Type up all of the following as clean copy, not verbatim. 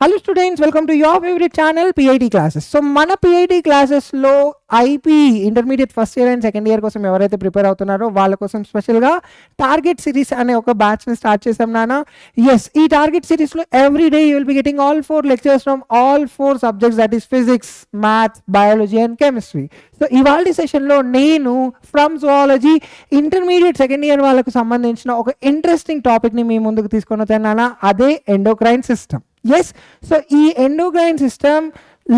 Hello students, welcome to your favorite channel PIT classes. So mana PIT classes lo IP intermediate first year and second year kosam evaraithe prepare avutunnaro vaalla kosam special ga target series ane oka batch ni start chesam nana. Yes, ee target series lo every day you will be getting all 4 lectures from all 4 subjects, that is physics, math, biology and chemistry. So ivaldi session lo nenu from zoology intermediate second year vallaku sambandhinchina oka interesting topic ni mee munduku teeskoni vachana, ade endocrine system. Yes, so ఈ endocrine system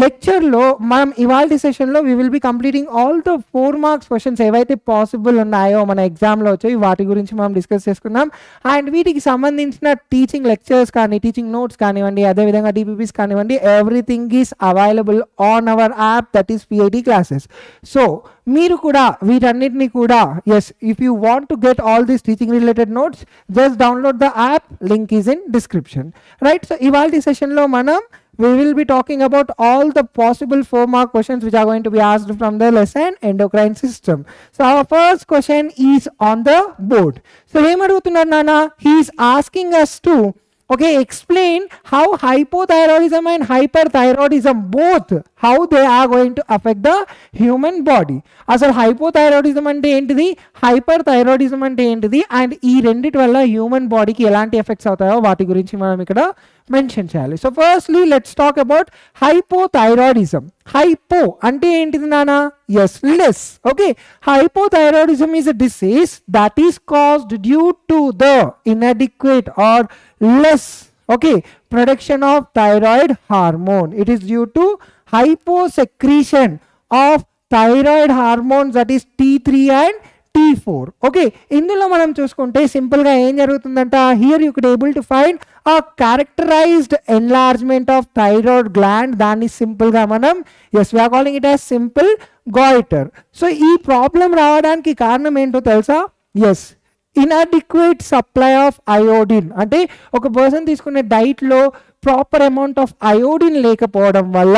లెక్చర్లో మనం ఇవాల్టి సెషన్లో we will be completing all the 4 marks questions ఏవైతే possible ఉన్నాయో మన ఎగ్జామ్లో వచ్చాయి వాటి గురించి మనం డిస్కస్ చేసుకుందాం. అండ్ వీటికి సంబంధించిన టీచింగ్ లెక్చర్స్ కానీ టీచింగ్ నోట్స్ కానివ్వండి, అదేవిధంగా డిపిపిస్ కానివ్వండి, everything is available on hour app, that is PIT classes. So మీరు కూడా వీటన్నిటిని కూడా if you want to get all these teaching related notes just download the app, link is in description, right? So ఇవాల్టి సెషన్లో మనం we will be talking about all the possible 4 mark questions which are going to be asked from the lesson endocrine system. So our first question is on the board. So em adugutunnaru nana, he is asking us to explain how hypothyroidism and hyperthyroidism both, how they are going to affect the human body. Asalu hypothyroidism ante entidi, hyperthyroidism ante entidi, and ee rendit valla human body ki elanti effects avutayo vaati gurinchi manam ikkada mention cheyali. So firstly let's talk about hypothyroidism. Hypo ante entidi nana? Yes, less. Hypothyroidism is a disease that is caused due to the inadequate or less production of thyroid hormone. It is due to hyposecretion of thyroid hormones, that is T3 and T4. ఇందులో మనం చూసుకుంటే simple గా ఏం జరుగుతుందంట, here you could able to find a characterized enlargement of thyroid gland. దాన్ని simple గా మనం we are calling it as simple goiter. So ఈ ప్రాబ్లం రావడానికి కారణం ఏంటో తెలుసా? inadequate supply of iodine. అంటే ఒక పర్సన్ తీసుకునే డైట్లో ప్రాపర్ అమౌంట్ ఆఫ్ అయోడిన్ లేకపోవడం వల్ల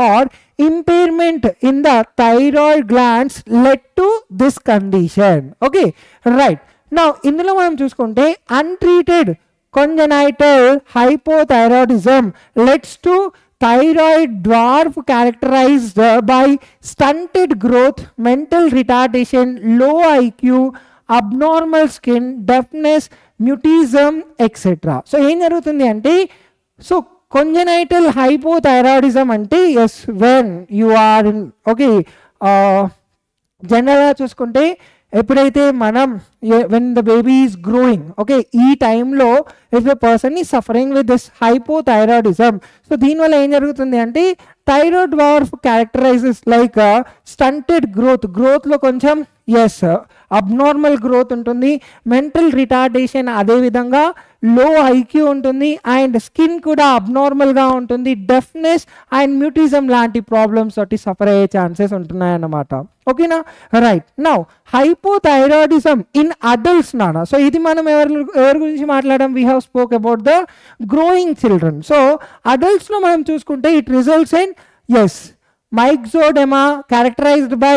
or impairment in the thyroid glands led to this condition. Right. Now ఇందులో మనం చూసుకుంటే untreated congenital hypothyroidism leads to thyroid dwarf characterized by stunted growth, mental retardation, low IQ, abnormal skin, deafness, mutism, etc. So ఏం జరుగుతుంది అంటే, so congenital hypothyroidism అంటే when you are in జనరల్గా చూసుకుంటే ఎప్పుడైతే మనం when the baby is growing, ఈ టైంలో if the person is suffering with this hypothyroidism, so దీనివల్ల ఏం జరుగుతుంది అంటే thyroid dwarf characterizes like stunted growth లో కొంచెం అబ్నార్మల్ గ్రోత్ ఉంటుంది, మెంటల్ రిటార్డేషన్, అదేవిధంగా లో ఐక్యూ ఉంటుంది, అండ్ స్కిన్ కూడా అబ్నార్మల్గా ఉంటుంది, డెఫ్నెస్ అండ్ మ్యూటిజం లాంటి ప్రాబ్లమ్స్ తోటి సఫర్ అయ్యే ఛాన్సెస్ ఉంటున్నాయన్నమాట. ఓకేనా? Right. Now hypothyroidism in adults నానా. సో ఇది మనం ఎవరి గురించి మాట్లాడడం? We have spoke about the growing children. So అడల్ట్స్లో మనం చూసుకుంటే it results in myxedema characterized by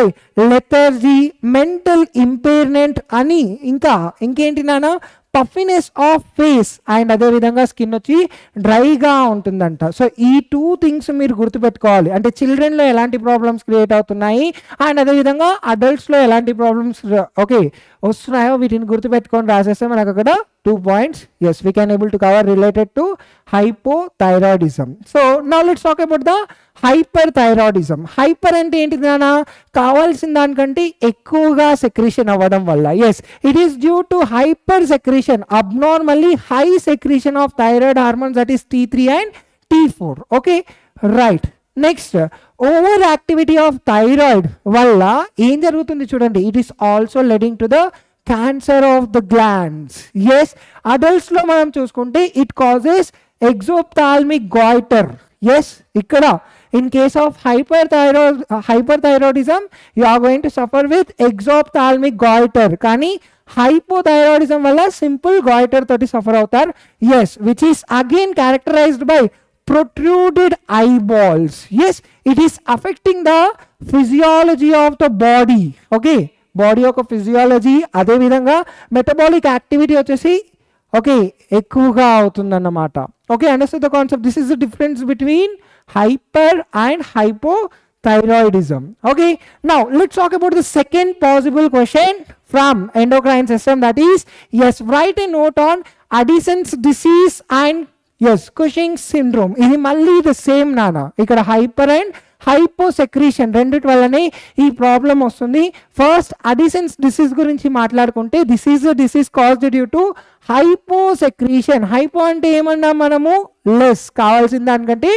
lethargy, mental impairment అని ఇంకేంటి నానా, పఫినెస్ ఆఫ్ ఫేస్, అండ్ అదేవిధంగా స్కిన్ వచ్చి డ్రైగా ఉంటుందంట. సో ఈ 2 థింగ్స్ మీరు గుర్తుపెట్టుకోవాలి. అంటే చిల్డ్రన్లో ఎలాంటి ప్రాబ్లమ్స్ క్రియేట్ అవుతున్నాయి అండ్ అదేవిధంగా అడల్ట్స్లో ఎలాంటి ప్రాబ్లమ్స్ వస్తున్నాయో వీటిని గుర్తుపెట్టుకొని రాసేస్తే మనకు అక్కడ 2 points we can able to cover related to hypothyroidism. So now let's talk about the hyperthyroidism. Hyper అంటే ఏంటిది నానా? కావాల్సిన దానికంటే ఎక్కువగా సెక్రీషన్ అవ్వడం వల్ల. It is due to hyper secretion, abnormally high secretion of thyroid hormones, that is T3 and T4. Right. Next, over activity of thyroid వల్ల ఏం జరుగుతుంది చూడండి, it is also leading to the cancer of the glands. అడల్ట్స్లో మనం చూసుకుంటే it causes exophthalmic goiter. ఇక్కడ in case of hyperthyroidism you are going to suffer with exophthalmic goiter, కానీ hypothyroidism వల్ల సింపుల్ గాయిటర్ తోటి సఫర్ అవుతారు. which is again characterized by protruded eyeballs. It is affecting the physiology of the body. Body యొక్క physiology, అదేవిధంగా metabolic activity వచ్చేసి okay ఎక్కువగా అవుతుందన్నమాట. Okay understand the concept. This is the difference between hyper and hypothyroidism. Okay, now let's talk about the second possible question from endocrine system, that is, yes, write a note on Addison's disease and yes Cushing's syndrome. ఇది మళ్ళీ the same నానా, ఇక్కడ hyper and హైపోసెక్రీషన్ రెండిటి వల్లనే ఈ problem వస్తుంది. First Addison's disease గురించి మాట్లాడుకుంటే, this is the disease caused due to hyposecretion. Hypo అంటే ఏమన్నా మనము లెస్, కావాల్సిన దానికంటే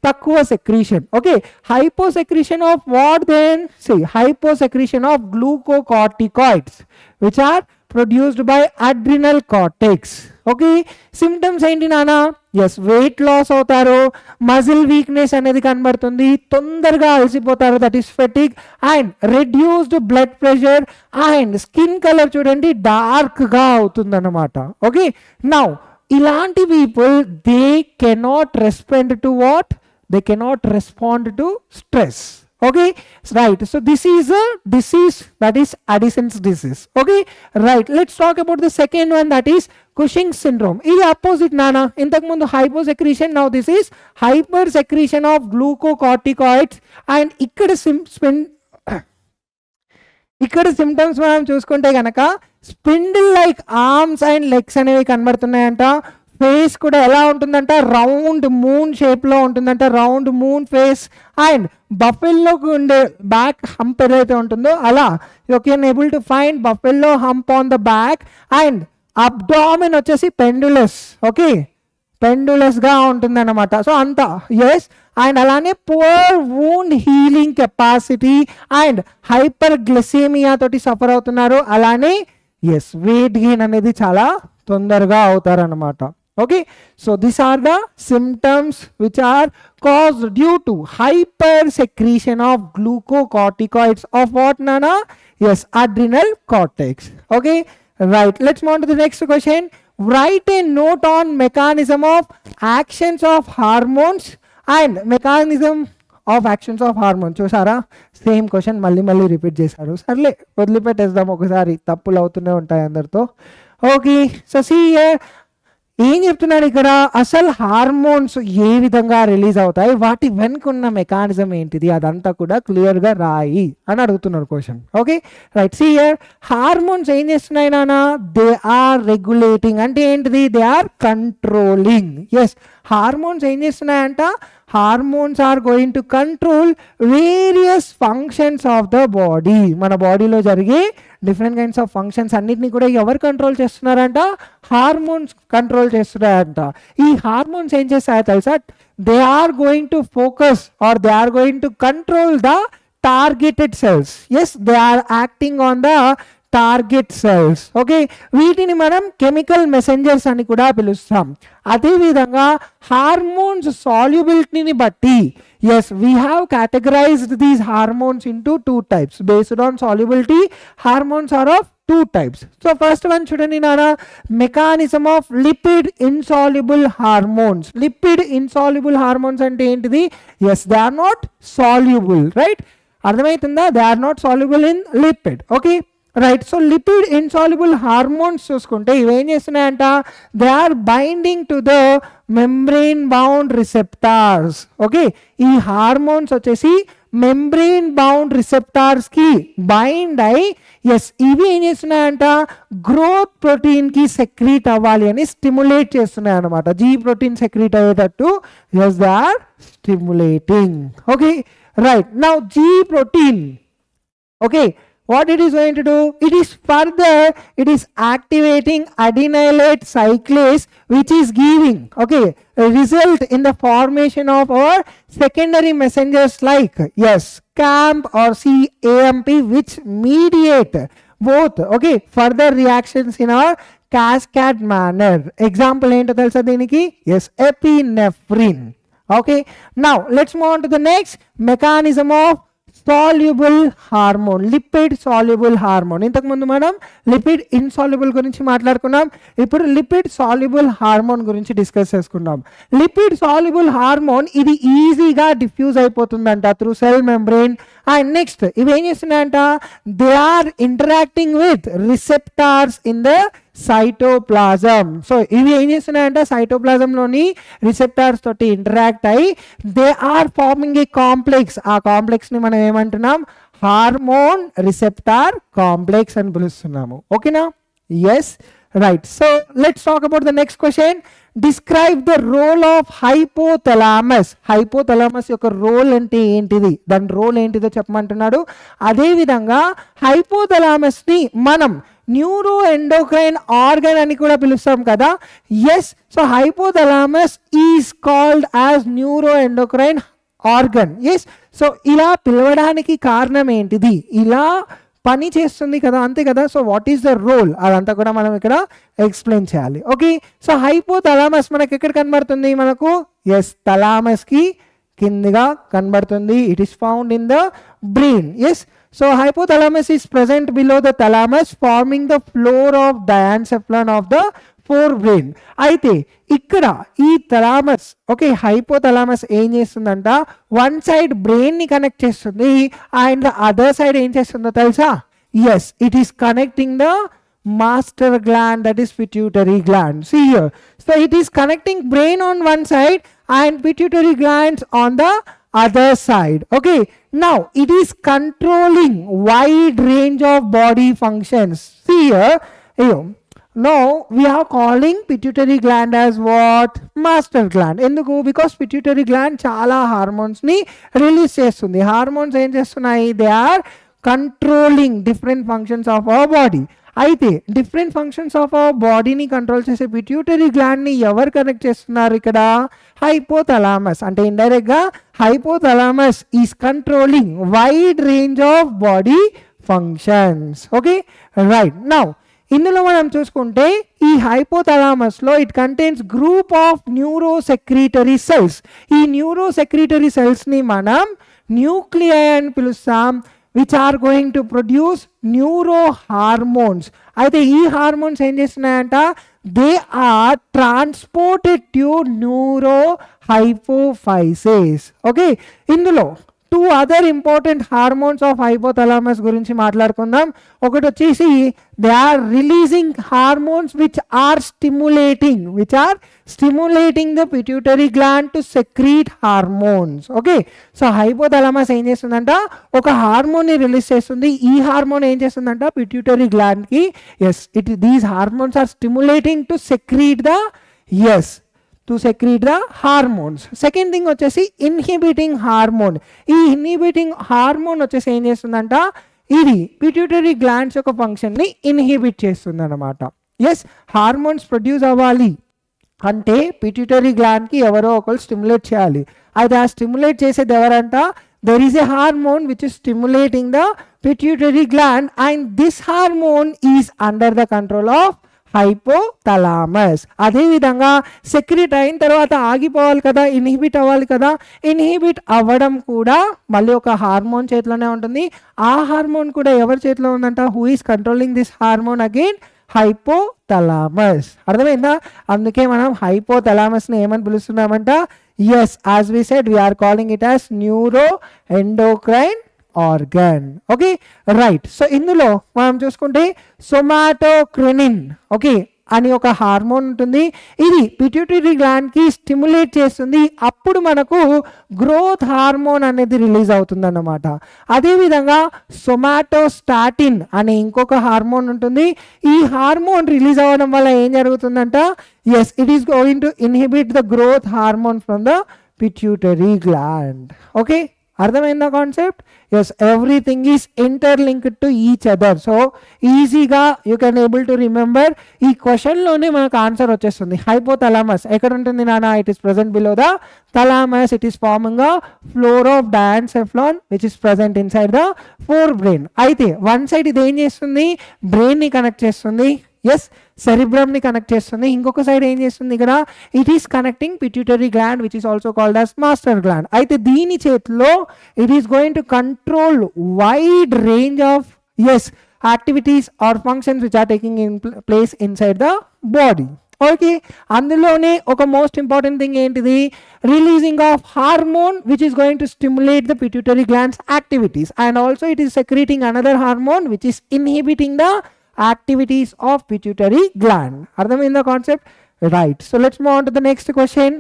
తక్కువ secretion. Okay, hyposecretion of what then? See hyposecretion of glucocorticoids which are produced by adrenal cortex. Okay, symptoms ఏంటి నానా? ఎస్, వెయిట్ లాస్ అవుతారు, muscle weakness అనేది కనబడుతుంది, తొందరగా అలసిపోతారు, that is fatigue, and reduced blood pressure, and skin colour చూడండి డార్క్గా అవుతుంది అన్నమాట. ఓకే, నౌ ఇలాంటి people they cannot respond to what? They cannot respond to stress. Okay, right. So this is a disease, that is Addison's disease. Okay, right. Let's talk about the second one, that is Cushing's syndrome. This is opposite nana. Intaku mundu hyposecretion, now this is hypersecretion of glucocorticoids. And ikkada symptoms మనం చూసుకుంటే కనుక spindle like arms and legs అనేవి కనబడుతున్నాయంట. Face కూడా ఎలా ఉంటుందంట? Round moon షేప్లో ఉంటుందంట, round moon face. And బఫెల్లోకి ఉండే బ్యాక్ హంప్ ఏదైతే ఉంటుందో అలా you can able to find buffalo hump on the back. And abdomen వచ్చేసి పెండులస్. ఓకే, పెండులస్గా ఉంటుంది అన్నమాట. సో అంతా ఎస్. అండ్ అలానే poor wound healing capacity and hyper glycaemia తోటి సఫర్ అవుతున్నారు. అలానే ఎస్ వెయిట్ గెయిన్ అనేది చాలా తొందరగా అవుతారన్నమాట. Okay, so these are the symptoms which are caused due to hypersecretion of glucocorticoids of what nana? Yes, adrenal cortex. Okay, right. Let's move on to the next question. Write a note on mechanism of actions of hormones and mechanism of actions of hormones. చూసారా, same question మళ్ళీ repeat చేశారు. సర్లే వదిలిపెట్టేద్దాం, ఒకసారి తప్పులు అవుతూనే ఉంటాయి అందరితో. Okay, so see here ఏం చెప్తున్నాడు ఇక్కడ? అసలు హార్మోన్స్ ఏ విధంగా రిలీజ్ అవుతాయి, వాటి వెనుకున్న మెకానిజం ఏంటిది, అదంతా కూడా క్లియర్గా రాయి అని అడుగుతున్నారు question. Okay, right. See here hormones ఏం చేస్తున్నాయి నానా? They are regulating. అంటే ఏంటిది? They are controlling. Yes, hormones ఏం చేస్తున్నాయంట? Hormones are going to control various functions of the body. మన బాడీలో జరిగే డిఫరెంట్ కైండ్స్ ఆఫ్ ఫంక్షన్స్ అన్నిటిని కూడా ఎవరు కంట్రోల్ చేస్తున్నారంట? హార్మోన్స్ కంట్రోల్ చేస్తున్నారంట. ఈ హార్మోన్స్ ఏం చేస్తాయో తెలుసా? They are going to focus or they are going to control the targeted cells. Yes, they are acting on the target cells. Okay, వీటిని మనం కెమికల్ మెసెంజర్స్ అని కూడా పిలుస్తాం. అదేవిధంగా హార్మోన్స్ సాల్యుబిలిటీని బట్టి yes we have categorized these hormones into two types. Based on solubility, hormones are of two types. So first one చూడండి నానా, mechanism of lipid insoluble hormones. Lipid insoluble hormones అంటే ఏంటిది? Yes, they are not soluble, right? అర్థమవుతుందా? They are not soluble in lipid. Okay, right. So lipid insoluble hormones చూసుకుంటే ఇవేం చేస్తున్నాయంట? They are binding to the membrane bound receptors. Okay, ఈ hormones వచ్చేసి membrane bound రిసెప్టార్స్కి bind అయి yes ఇవి ఏం చేస్తున్నాయంట? గ్రోత్ ప్రోటీన్కి సెక్రీట్ అవ్వాలి అని స్టిమ్యులేట్ చేస్తున్నాయి అనమాట. జీ ప్రోటీన్ సెక్రీట్ అయ్యేటట్టు yes they are stimulating. Okay, right. Now G protein, okay, what it is going to do? It is activating adenylate cyclase, which is giving a result in the formation of our secondary messengers like CAMP or CAMP, which mediate both further reactions in our cascade manner. Example ఏంటో తెలుసా దీనికి? Epinephrine. Okay, now let's move on to the next mechanism of soluble hormone, lipid soluble hormone. ఇంతకుముందు మనం lipid insoluble గురించి మాట్లాడుకున్నాం, ఇప్పుడు lipid soluble hormone గురించి discuss చేసుకున్నాం. లిపిడ్ సాల్యుబుల్ హార్మోన్ ఇది ఈజీగా డిఫ్యూజ్ అయిపోతుందంట through cell membrane. And next ఇవి ఏం చేస్తున్నాయంట? They are interacting with receptors in the cytoplasm. So ఇవి ఏం చేస్తున్నాయంటే సైటోప్లాజంలోని రిసెప్టార్స్ తోటి ఇంటరాక్ట్ అయ్యి they are forming a complex. ఆ కాంప్లెక్స్ని మనం ఏమంటున్నాం, హార్మోన్ రిసెప్టార్ కాంప్లెక్స్ అని పిలుస్తున్నాము. ఓకేనా? Yes, right. So let's talk about the next question. Describe the role of hypothalamus. Hypothalamus యొక్క రోల్ అంటే ఏంటిది, దాని రోల్ ఏంటిదో చెప్పమంటున్నాడు. అదేవిధంగా హైపోథలామస్ని మనం న్యూరో ఎండోక్రైన్ ఆర్గన్ అని కూడా పిలుస్తాం కదా. Yes, so hypothalamus is called as neuro endocrine organ. Yes, so ఇలా పిలవడానికి కారణం ఏంటిది, ఇలా పని చేస్తుంది కదా, అంతే కదా. So what is the role, అదంతా కూడా మనం ఇక్కడ ఎక్స్ప్లెయిన్ చేయాలి. ఓకే, సో హైపోథలామస్ మనకి ఎక్కడ కనబడుతుంది మనకు, ఎస్ థలామస్కి కిందిగా కనబడుతుంది. It is found in the brain. Yes, so hypothalamus is present below the thalamus forming the floor of diencephalon of the forebrain. అయితే ఇక్కడ ఈ థలామస్, ఓకే, హైపోథలామస్ ఏం చేస్తుందంట, వన్ సైడ్ బ్రెయిన్ ని కనెక్ట్ చేస్తుంది అండ్ ద అదర్ సైడ్ ఏం చేస్తుందో తెలుసా, yes it is connecting the master gland, that is pituitary gland. See here, so it is connecting brain on one side and pituitary glands on the other side. Okay, now it is controlling wide range of body functions. See here, now we are calling pituitary gland as what, master gland. Enduku, because pituitary gland chala hormones ni release chestundi. Hormones em chestunayi, they are controlling different functions of our body. అయితే different functions of our బాడీని control చేసే pituitary గ్లాండ్ని ఎవరు connect చేస్తున్నారు ఇక్కడ, hypothalamus. అంటే ఇండైరెక్ట్గా hypothalamus is controlling wide range of body functions. Okay, right. Now ఇందులో మనం చూసుకుంటే ఈ హైపోథలామస్లో it contains group of neurosecretory cells. ఈ న్యూరోసెక్రీటరీ సెల్స్ని మనం న్యూక్లియై అని పిలుస్తాం, which are going to produce neurohormones. అయితే ఈ హార్మోన్స్ ఏం చేస్తున్నాయంట, they are transported to neuro hypophysis. Okay, ఇందులో two other important hormones of hypothalamus గురించి మాట్లాడుకుందాం. ఒకటి వచ్చేసి they are releasing hormones which are stimulating the pituitary gland to secrete hormones. Okay, so hypothalamus ఏం చేస్తుందంట, ఒక హార్మోన్ని రిలీజ్ చేస్తుంది. ఈ హార్మోన్ ఏం చేస్తుందంట పిట్యూటరీ గ్లాండ్కి, yes these hormones are stimulating to secrete the hormones. Second thing వచ్చేసి ఇన్హిబిటింగ్ హార్మోన్. ఈ ఇన్హిబిటింగ్ హార్మోన్ వచ్చేసి ఏం చేస్తుందంట, ఇది పిట్యూటరీ గ్లాండ్స్ యొక్క ఫంక్షన్ని ఇన్హిబిట్ చేస్తుంది అనమాట. ఎస్, హార్మోన్స్ ప్రొడ్యూస్ అవ్వాలి అంటే పిట్యూటరీ గ్లాండ్కి ఎవరో ఒకరు స్టిమ్యులేట్ చేయాలి. అయితే ఆ స్టిమ్యులేట్ చేసేది ఎవరంట, there is a hormone which is stimulating the pituitary gland and this hormone is under the control of hypothalamus. అదేవిధంగా సెక్రెట్ అయిన తర్వాత ఆగిపోవాలి కదా, ఇన్హిబిట్ అవ్వాలి కదా, ఇన్హిబిట్ అవ్వడం కూడా మళ్ళీ ఒక హార్మోన్ చేతిలోనే ఉంటుంది. ఆ హార్మోన్ కూడా ఎవరి చేతిలో ఉందంట, who is controlling this hormone again, hypothalamus. అర్థమైందా? అందుకే మనం హైపోథలామస్ని ఏమని పిలుస్తున్నామంట, yes as we said we are calling it as neuro endocrine organ. Okay, right. So ఇందులో మనం చూసుకుంటే సోమాటోక్రినిన్, ఓకే, అని ఒక హార్మోన్ ఉంటుంది. ఇది పిట్యూటరీ గ్లాండ్కి స్టిమ్యులేట్ చేస్తుంది. అప్పుడు మనకు గ్రోత్ హార్మోన్ అనేది రిలీజ్ అవుతుంది అన్నమాట. అదేవిధంగా సోమాటోస్టాటిన్ అనే ఇంకొక హార్మోన్ ఉంటుంది. ఈ హార్మోన్ రిలీజ్ అవ్వడం వల్ల ఏం జరుగుతుందంట, yes it is going to inhibit the growth hormone from the pituitary gland. Okay, అర్థమైందా concept? Yes, everything is interlinked to each other. So ఈజీగా you can able to remember. ఈ క్వశ్చన్లోనే మనకు ఆన్సర్ వచ్చేస్తుంది. హైపోథలామస్ ఎక్కడ ఉంటుంది నాన్న, it is present below the thalamus. It is forming a floor of diencephalon which is present inside the forebrain. అయితే one side ఇది ఏం చేస్తుంది, బ్రెయిన్ని కనెక్ట్ చేస్తుంది, ఎస్ సెరిబ్రమ్ని కనెక్ట్ చేస్తుంది. ఇంకొక సైడ్ ఏం చేస్తుంది ఇక్కడ, it is connecting pituitary gland which is also called as master gland. అయితే దీని చేతిలో it is going to control wide range of yes activities or functions which are taking in place inside the body. Okay, అందులోనే ఒక most important thing ఏంటిది, releasing of hormone which is going to stimulate the pituitary glands activities and also it is secreting another hormone which is inhibiting the activities of pituitary gland. అర్థమైందా concept? Right. So let's move on to the next question.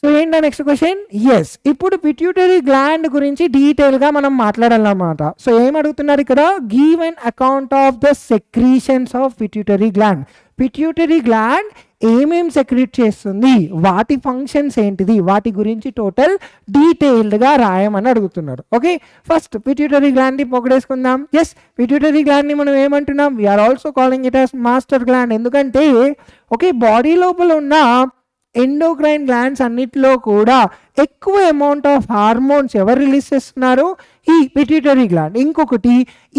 So ఏంటా next question? Yes, ఇప్పుడు pituitary gland గురించి డీటెయిల్గా మనం మాట్లాడాలన్నమాట. సో ఏం అడుగుతున్నారు ఇక్కడ? Give an account of the secretions of pituitary gland. Pituitary gland ఏమేం సెక్రీట్ చేస్తుంది, వాటి ఫంక్షన్స్ ఏంటిది, వాటి గురించి టోటల్ డీటెయిల్డ్గా రాయమని అడుగుతున్నారు. ఓకే, ఫస్ట్ పిట్యూటరీ గ్లాండ్ని పొగడేసుకుందాం. ఎస్, పిట్యూటరీ గ్లాండ్ని మనం ఏమంటున్నాం? We are also calling it as master gland. ఎందుకంటే ఓకే, బాడీ లోపల ఉన్న ఎండోక్రైన్ గ్లాండ్స్ అన్నిటిలో కూడా ఎక్కువ అమౌంట్ ఆఫ్ హార్మోన్స్ ఎవరు రిలీజ్ చేస్తున్నారు? ఈ పిట్యూటరీ గ్లాండ్. ఇంకొకటి,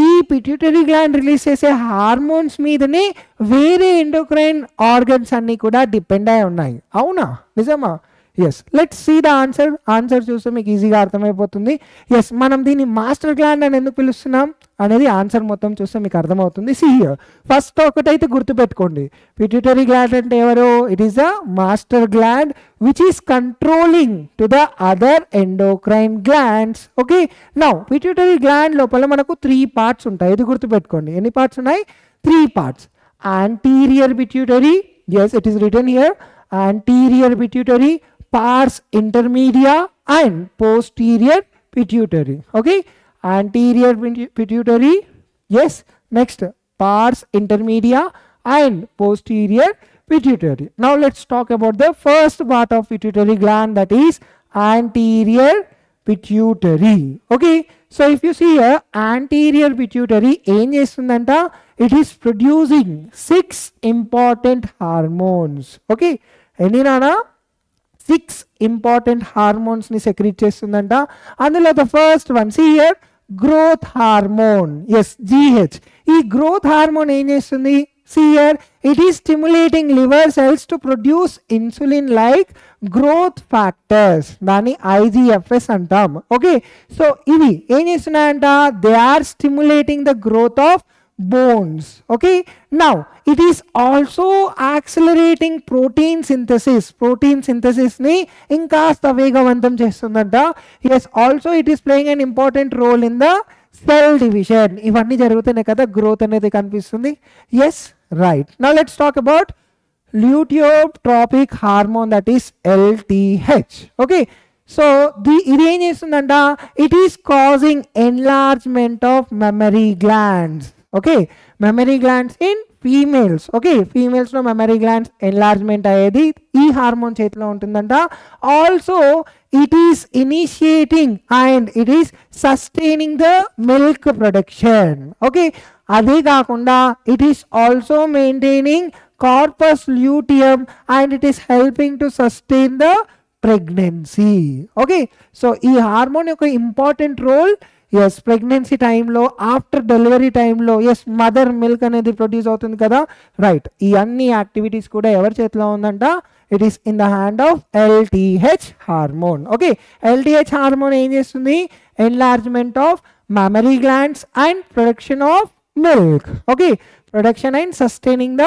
ఈ పిట్యూటరీ గ్లాండ్ రిలీజ్ చేసే హార్మోన్స్ మీదనే వేరే ఎండోక్రైన్ ఆర్గన్స్ అన్నీ కూడా డిపెండ్ అయి ఉన్నాయి. అవునా, నిజమా? Yes, let's see the answer. Answer చూస్తే మీకు ఈజీగా అర్థమైపోతుంది. ఎస్, మనం దీన్ని మాస్టర్ గ్లాండ్ అని ఎందుకు పిలుస్తున్నాం అనేది ఆన్సర్ మొత్తం చూస్తే మీకు అర్థమవుతుంది. సి హియర్, ఫస్ట్ ఒకటైతే గుర్తుపెట్టుకోండి, పిట్యూటరీ గ్లాండ్ అంటే ఎవరు? It is a master gland which is controlling to the other endocrine glands. Okay, now pituitary gland లోపల మనకు 3 పార్ట్స్ ఉంటాయి. ఇది గుర్తుపెట్టుకోండి. ఎన్ని పార్ట్స్ ఉన్నాయి? 3 parts. Anterior pituitary, yes it is written here, anterior pituitary, pars intermedia and posterior pituitary. Okay, anterior pituitary, yes. Next, pars intermedia and posterior pituitary. Now let's talk about the first part of pituitary gland, that is anterior pituitary. Okay, so if you see here, anterior pituitary em chestundanta, it is producing 6 important hormones. Okay, enni nana 6 important హార్మోన్స్ని secrete చేస్తుందంట. అందులో the first one, see here, growth hormone. Yes, GH. ఈ growth hormone ఏం చేస్తుంది? See here, it is stimulating liver cells to produce insulin like growth factors. దాన్ని IGFS అంటాం. Okay, so ఇవి ఏం చేస్తున్నాయంట? They are stimulating the growth of bones. Okay, now it is also accelerating protein synthesis ni inkasta vegavantam chestundanta. Yes, also it is playing an important role in the cell division. Ivanni jarugutune kada growth anedi kanipistundi. Yes, right. Now let's talk about luteotropic hormone, that is LTH. Okay, so ఇది ఏం చేస్తుందంట? It is causing enlargement of mammary glands. Okay, mammary glands in females. Okay, ఫీమేల్స్లో mammary glands enlargement అయ్యేది ఈ hormone చేతిలో ఉంటుందంట. Also it is initiating and it is sustaining the milk production. Okay, అదే కాకుండా it is also maintaining corpus luteum and it is helping to sustain the pregnancy. Okay, so ఈ hormone యొక్క important role, yes, pregnancy టైంలో, after delivery టైంలో, yes, mother milk అనేది produce అవుతుంది కదా. Right, ఈ అన్ని యాక్టివిటీస్ కూడా ఎవరి చేతిలో ఉందంట? It is in the hand of LTH hormone. Okay, LTH hormone ఏం చేస్తుంది? Enlargement of mammary glands and production of milk. Okay, production and sustaining the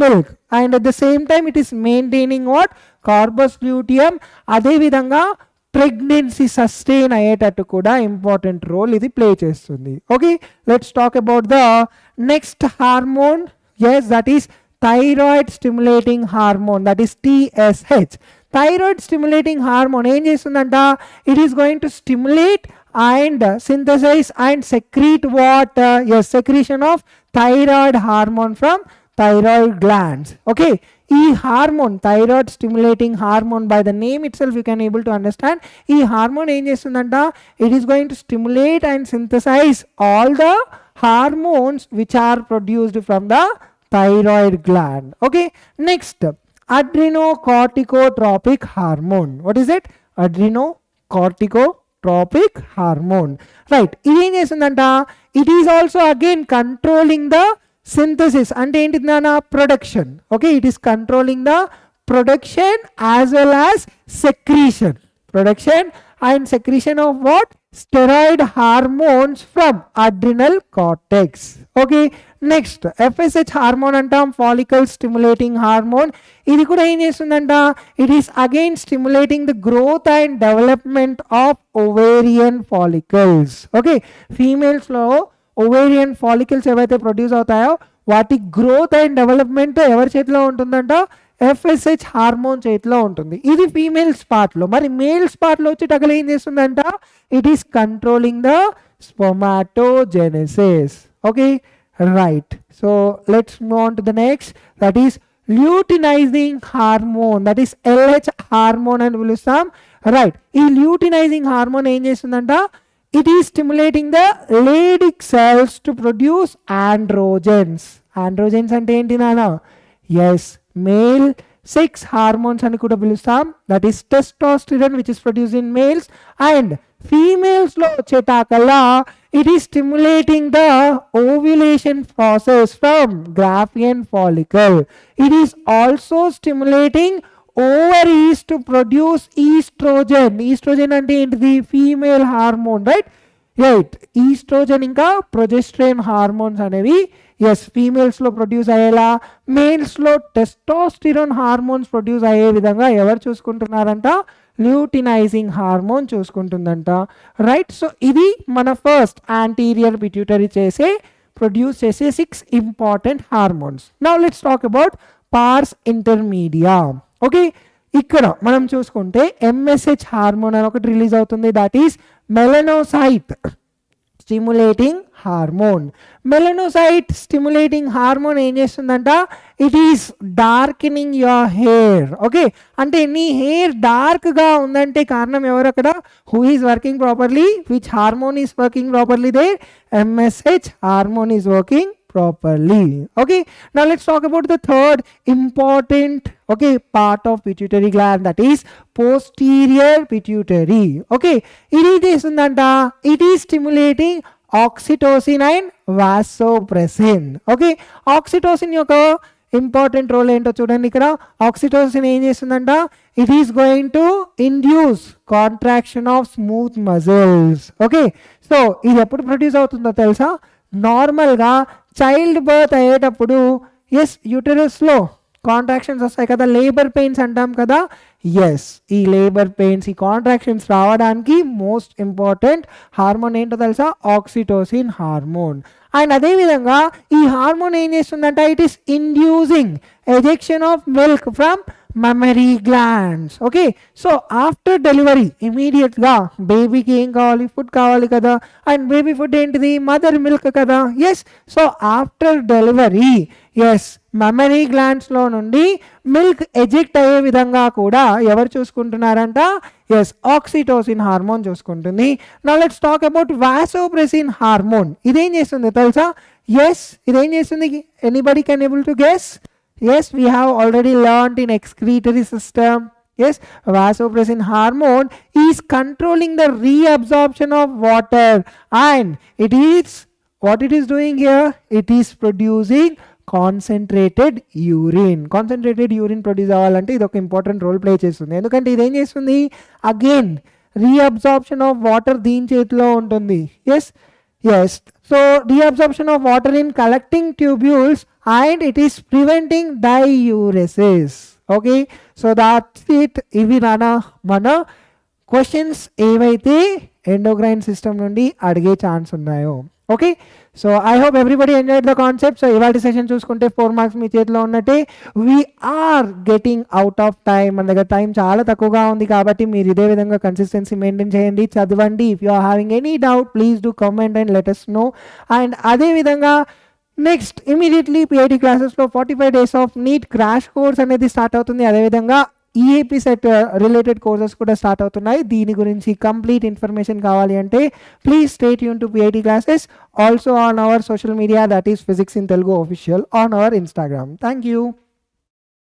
milk, and at the same time it is maintaining what? Corpus luteum. అదే విధంగా pregnancy sustain అయ్యేటట్టు కూడా important role ఇది play చేస్తుంది. Okay, let's talk about the next hormone. Yes, that is thyroid stimulating hormone, that is TSH. Thyroid stimulating hormone ఏం చేస్తుందంట? It is going to stimulate and synthesize and secrete what? Yes, secretion of thyroid hormone from thyroid glands. Okay, ఈ hormone thyroid stimulating hormone, by the name itself you can able to understand. ఈ hormone ఏం చేస్తుందంట? It is going to stimulate and synthesize all the hormones which are produced from the thyroid gland. Okay, next, adrenocorticotropic hormone. What is it? Adrenocorticotropic hormone. Right, ఇది ఏం చేస్తుందంట? It is also again controlling the synthesis అంటే ఏంటి నాన్న? Production. Okay, it is controlling the production as well as secretion. Production and secretion of what? Steroid hormones from adrenal cortex. Okay, next FSH hormone అంటాం, follicle stimulating hormone. ఇది కూడా ఏం చేస్తుందంట? It is again stimulating the growth and development of ovarian follicles. Okay, ఫీమేల్స్లో ovarian follicles ఏవైతే produce అవుతాయో వాటి growth and development ఎవరి చేతిలో ఉంటుందంట, FSH హార్మోన్ చేతిలో ఉంటుంది. ఇది ఫీమేల్స్ పార్ట్లో. మరి మేల్స్ పార్ట్లో వచ్చేటప్పుడు ఏం చేస్తుందంట, it is controlling the spermatogenesis. Okay right. So let's move on to the next, that is luteinizing hormone, that is LH hormone అని పిలుస్తాం. రైట్. ఈ ల్యూటినైజింగ్ హార్మోన్ ఏం చేస్తుందంట, it is stimulating the Leydig cells to produce androgens. Androgens అంటే ఏంటి నాన్న, yes male sex hormones అని కూడా పిలుస్తాం. That is testosterone which is produce in males. And ఫీమేల్స్లో వచ్చేటాకల్లా it is stimulating the ovulation process from Graafian follicle. It is also stimulating ovaries to produce estrogen. Estrogen అంటే ఏంటిది, female hormone. Right. Oestrogen ఇంకా progesterone hormones అనేవి yes ఫీమేల్స్లో produce అయ్యేలా, మేల్స్లో testosterone hormones produce అయ్యే విధంగా ఎవరు చూసుకుంటున్నారంట, ల్యూటినైజింగ్ హార్మోన్ చూసుకుంటుందంట. రైట్. సో ఇది మన ఫస్ట్ యాంటీరియర్ పిట్యూటరీ ప్రొడ్యూస్ చేసే 6 important hormones. Now let's talk about pars intermedia. Okay, ఇక్కడ మనం చూసుకుంటే MSH హార్మోన్ అని ఒకటి రిలీజ్ అవుతుంది, that is melanocyte stimulating hormone. Melanocyte stimulating hormone ఏం చేస్తుందంట, it is darkening your hair. Okay, అంటే నీ హెయిర్ డార్క్గా ఉందంటే కారణం ఎవరు అక్కడ, who is working properly, which hormone is working properly there, MSH hormone is working properly. Okay, now let's talk about the third important part of pituitary gland, that is posterior pituitary. Okay, it is it is stimulating oxytocin and vasopressin. Okay, oxytocin యొక్క important role ఏంటో చూడండి. ఇక్కడ oxytocin ఏం చేస్తుందంట, it is going to induce contraction of smooth muscles. Okay, so ఇది ఎప్పుడు produce అవుతుందో తెలుసా, నార్మల్గా చైల్డ్ బర్త్ అయ్యేటప్పుడు ఎస్ యూటరస్లో కాంట్రాక్షన్స్ వస్తాయి కదా, లేబర్ పెయిన్స్ అంటాం కదా. ఎస్, ఈ లేబర్ పెయిన్స్, ఈ కాంట్రాక్షన్స్ రావడానికి మోస్ట్ ఇంపార్టెంట్ హార్మోన్ ఏంటో తెలుసా, ఆక్సిటోసిన్ హార్మోన్. అండ్ అదేవిధంగా ఈ హార్మోన్ ఏం చేస్తుందంట, it is inducing ejection of milk from mammary glands. Okay, so after delivery ఇమీడియట్గా బేబీకి ఏం కావాలి, ఫుడ్ కావాలి కదా. అండ్ బేబీ ఫుడ్ ఏంటిది, మదర్ మిల్క్ కదా. Yes, so after delivery yes mammary గ్లాండ్స్లో నుండి మిల్క్ ఎజెక్ట్ అయ్యే విధంగా కూడా ఎవరు చూసుకుంటున్నారంట, ఎస్ ఆక్సిటోసిన్ హార్మోన్ చూసుకుంటుంది. Now let's talk about vasopressin hormone. ఇదేం చేస్తుంది తెలుసా, ఎస్ ఇదేం చేస్తుంది, anybody can able to guess? Yes, we have already learned in excretory system. Yes, vasopressin hormone is controlling the reabsorption of water, and it is what it is doing here, it is producing concentrated urine. Concentrated urine produce అవ్వాలంటే ఇది ఒక important role play చేస్తుంది. ఎందుకంటే ఇదేం చేస్తుంది, again reabsorption of water దీని చేతిలో ఉంటుంది. Yes, so reabsorption of water in collecting tubules and it is preventing diuresis. Okay, so that's it. ఇవి నానా మన క్వశ్చన్స్ ఏవైతే ఎండోక్రైన్ సిస్టమ్ నుండి అడిగే ఛాన్స్ ఉన్నాయో. Okay, so I hope everybody enjoyed the concept. So ఇవాళ సెషన్ చూసుకుంటే 4 marks మీ చేతిలో ఉన్నట్టే. We are getting out of time, మన దగ్గర టైం చాలా తక్కువగా ఉంది కాబట్టి మీరు ఇదే విధంగా కన్సిస్టెన్సీ మెయింటైన్ చేయండి, చదవండి. If you are having any doubt please do comment and let us know. And అదేవిధంగా నెక్స్ట్ ఇమీడియట్లీ PIT క్లాసెస్లో 45 days of NEET crash course అనేది స్టార్ట్ అవుతుంది. అదేవిధంగా EAP సెట్ రిలేటెడ్ కోర్సెస్ కూడా స్టార్ట్ అవుతున్నాయి. దీని గురించి కంప్లీట్ ఇన్ఫర్మేషన్ కావాలి అంటే please stay tuned to PIT classes, also on our social media, that is Physics in Telugu official on our Instagram. Thank you.